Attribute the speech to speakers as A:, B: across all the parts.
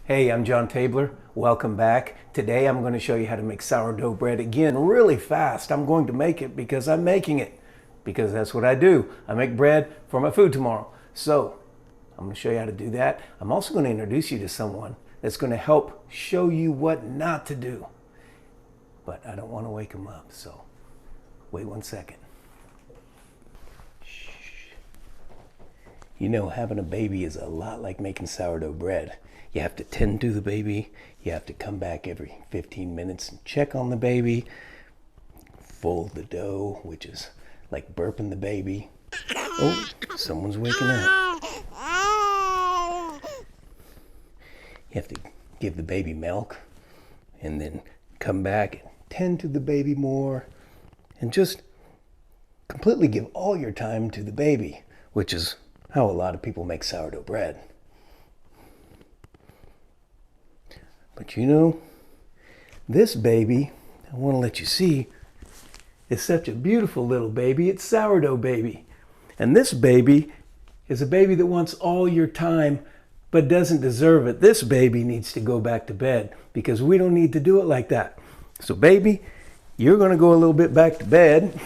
A: Hey, I'm John Tabler. Welcome back. Today I'm going to show you how to make sourdough bread again really fast. I'm going to make it because I'm making it. Because that's what I do. I make bread for my food tomorrow. So I'm going to show you how to do that. I'm also going to introduce you to someone that's going to help show you what not to do. But I don't want to wake him up, so wait 1 second. Shh. You know, having a baby is a lot like making sourdough bread. You have to tend to the baby. You have to come back every 15 minutes and check on the baby. Fold the dough, which is like burping the baby. Oh, someone's waking up. You have to give the baby milk and then come back and tend to the baby more and just completely give all your time to the baby, which is how a lot of people make sourdough bread. But you know, this baby, I want to let you see, is such a beautiful little baby. It's sourdough baby. And this baby is a baby that wants all your time but doesn't deserve it. This baby needs to go back to bed because we don't need to do it like that. So baby, you're going to go a little bit back to bed.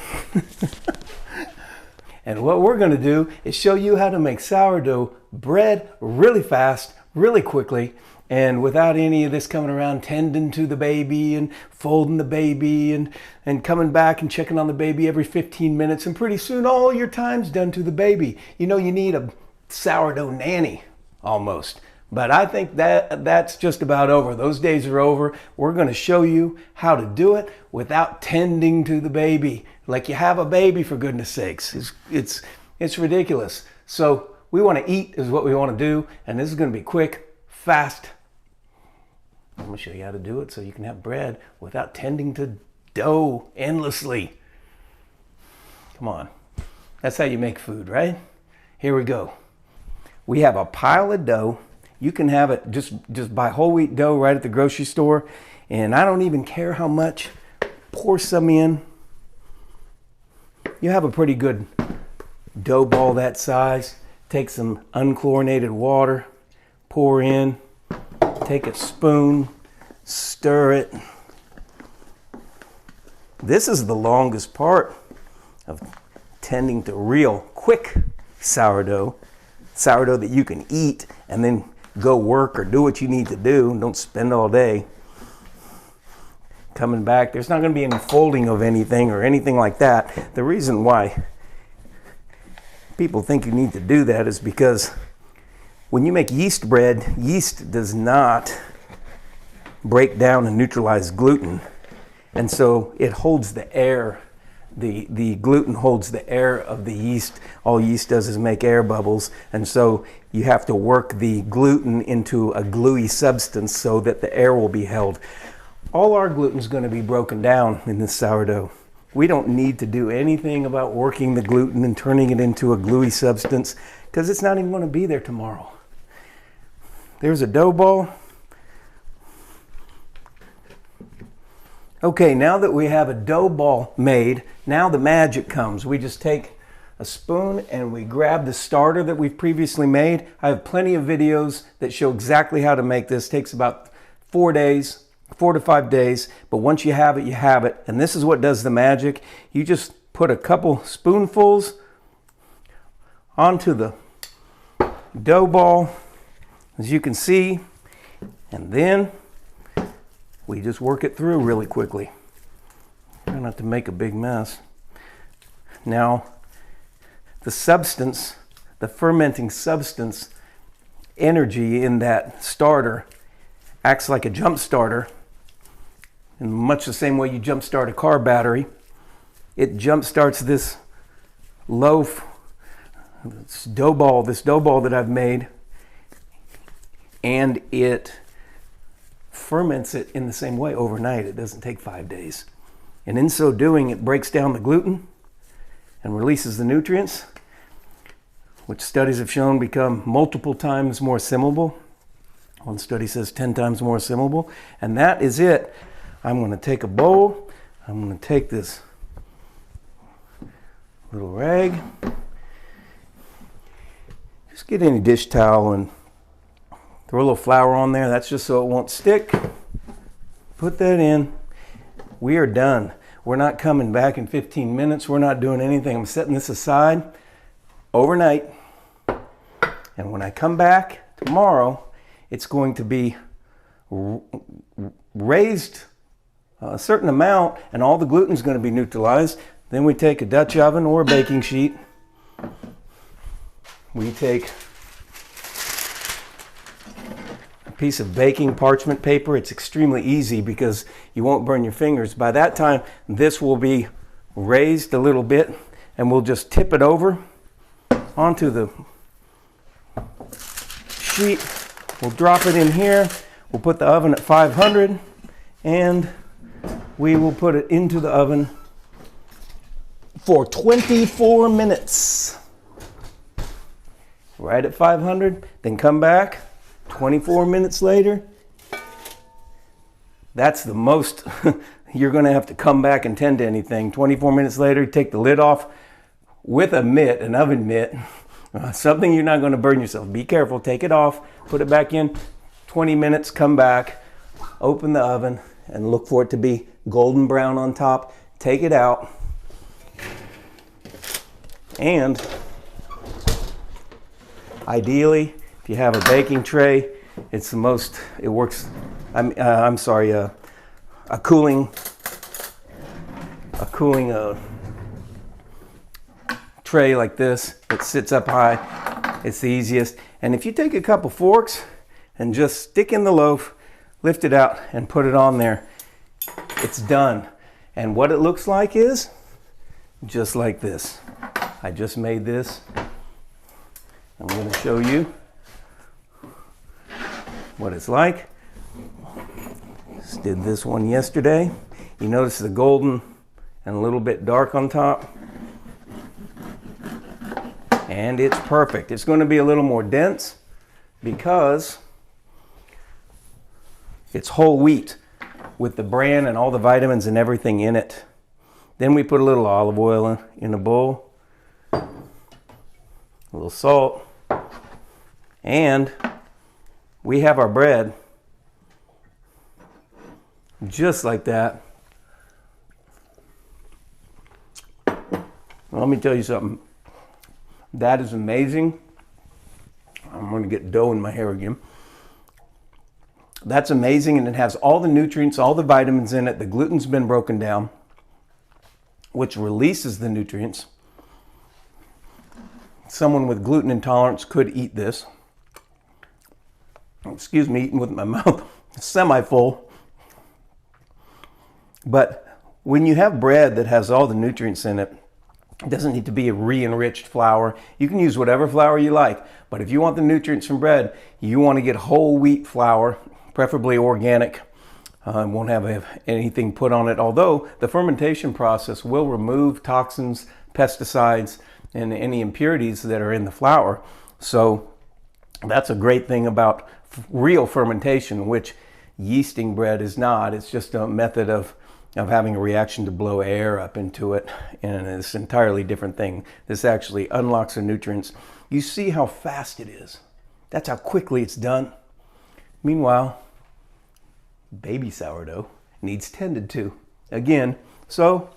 A: And what we're going to do is show you how to make sourdough bread really fast, really quickly, and without any of this coming around tending to the baby and folding the baby and coming back and checking on the baby every 15 minutes. And pretty soon all your time's done to the baby. You know, you need a sourdough nanny almost. But I think that's just about over. Those days are over. We're going to show you how to do it without tending to the baby. Like you have a baby, for goodness sakes. It's ridiculous. So we want to eat is what we want to do. And this is going to be quick, fast. I'm going to show you how to do it so you can have bread without tending to dough endlessly. Come on. That's how you make food, right? Here we go. We have a pile of dough. You can have it, just buy whole wheat dough right at the grocery store. And I don't even care how much. Pour some in. You have a pretty good dough ball that size. Take some unchlorinated water. Pour in. Take a spoon, stir it. This is the longest part of tending to real quick sourdough that you can eat and then go work or do what you need to do. Don't spend all day coming back. There's not going to be any folding of anything or anything like that. The reason why people think you need to do that is because when you make yeast bread, yeast does not break down and neutralize gluten. And so it holds the air. The gluten holds the air of the yeast. All yeast does is make air bubbles. And so you have to work the gluten into a gluey substance so that the air will be held. All our gluten is going to be broken down in this sourdough. We don't need to do anything about working the gluten and turning it into a gluey substance because it's not even going to be there tomorrow. There's a dough ball. Okay, now that we have a dough ball made, now the magic comes. We just take a spoon and we grab the starter that we've previously made. I have plenty of videos that show exactly how to make this. It takes about 4 days, 4 to 5 days, but once you have it, you have it. And this is what does the magic. You just put a couple spoonfuls onto the dough ball, as you can see, and then we just work it through really quickly. Try not to make a big mess. Now, the substance, the fermenting substance energy in that starter acts like a jump starter in much the same way you jump start a car battery. It jump starts this loaf, this dough ball that I've made, and it ferments it in the same way overnight. It doesn't take 5 days. And in so doing, it breaks down the gluten and releases the nutrients, which studies have shown become multiple times more assimilable. One study says 10 times more assimilable. And that is it. I'm going to take a bowl. I'm going to take this little rag. Just get any dish towel and Throw a little flour on there. That's just so it won't stick. Put that in. We are done. We're not coming back in 15 minutes. We're not doing anything. I'm setting this aside overnight. And when I come back tomorrow, it's going to be raised a certain amount, and all the gluten is going to be neutralized. Then we take a Dutch oven or a baking sheet. We take a piece of baking parchment paper. It's extremely easy because you won't burn your fingers. By that time, this will be raised a little bit, and we'll just tip it over onto the sheet. We'll drop it in here. We'll put the oven at 500, and we will put it into the oven for 24 minutes. Right at 500, then come back 24 minutes later. That's the most you're going to have to come back and tend to anything. 24 minutes later, take the lid off with a mitt, an oven mitt, something you're not going to burn yourself. Be careful, take it off, put it back in, 20 minutes, come back, open the oven, and look for it to be golden brown on top. Take it out, and ideally, if you have a baking tray, it's the most, it works, a cooling tray like this. It sits up high. It's the easiest. And if you take a couple forks and just stick in the loaf, lift it out and put it on there, it's done. And what it looks like is just like this. I just made this. I'm going to show you what it's like. Just did this one yesterday. You notice the golden and a little bit dark on top. And it's perfect. It's going to be a little more dense because it's whole wheat with the bran and all the vitamins and everything in it. Then we put a little olive oil in a bowl, a little salt, and we have our bread just like that. Let me tell you something. That is amazing. I'm going to get dough in my hair again. That's amazing, and it has all the nutrients, all the vitamins in it. The gluten's been broken down, which releases the nutrients. Someone with gluten intolerance could eat this. Excuse me, eating with my mouth semi-full. But when you have bread that has all the nutrients in it, it doesn't need to be a re-enriched flour. You can use whatever flour you like. But if you want the nutrients from bread, you want to get whole wheat flour, preferably organic. Won't have anything put on it. Although the fermentation process will remove toxins, pesticides, and any impurities that are in the flour. So that's a great thing about real fermentation, which yeasting bread is not. It's just a method of having a reaction to blow air up into it, and it's an entirely different thing. This actually unlocks the nutrients. You see how fast it is. That's how quickly it's done. Meanwhile, baby sourdough needs tended to. Again, so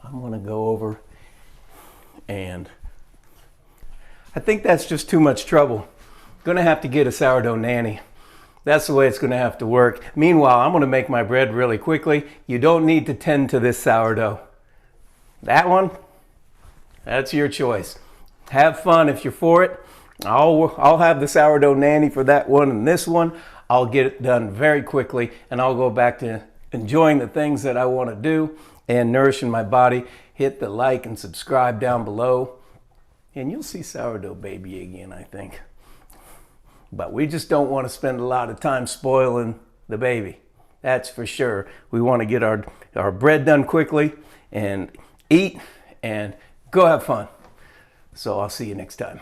A: I'm gonna go over, and I think that's just too much trouble. Gonna have to get a sourdough nanny. That's the way it's going to have to work. Meanwhile, I'm going to make my bread really quickly. You don't need to tend to this sourdough. That one, that's your choice. Have fun if you're for it. I'll have the sourdough nanny for that one, and this one, I'll get it done very quickly, and I'll go back to enjoying the things that I want to do and nourishing my body. Hit the like and subscribe down below, and you'll see sourdough baby again, I think. But we just don't want to spend a lot of time spoiling the baby. That's for sure. We want to get our bread done quickly and eat and go have fun. So I'll see you next time.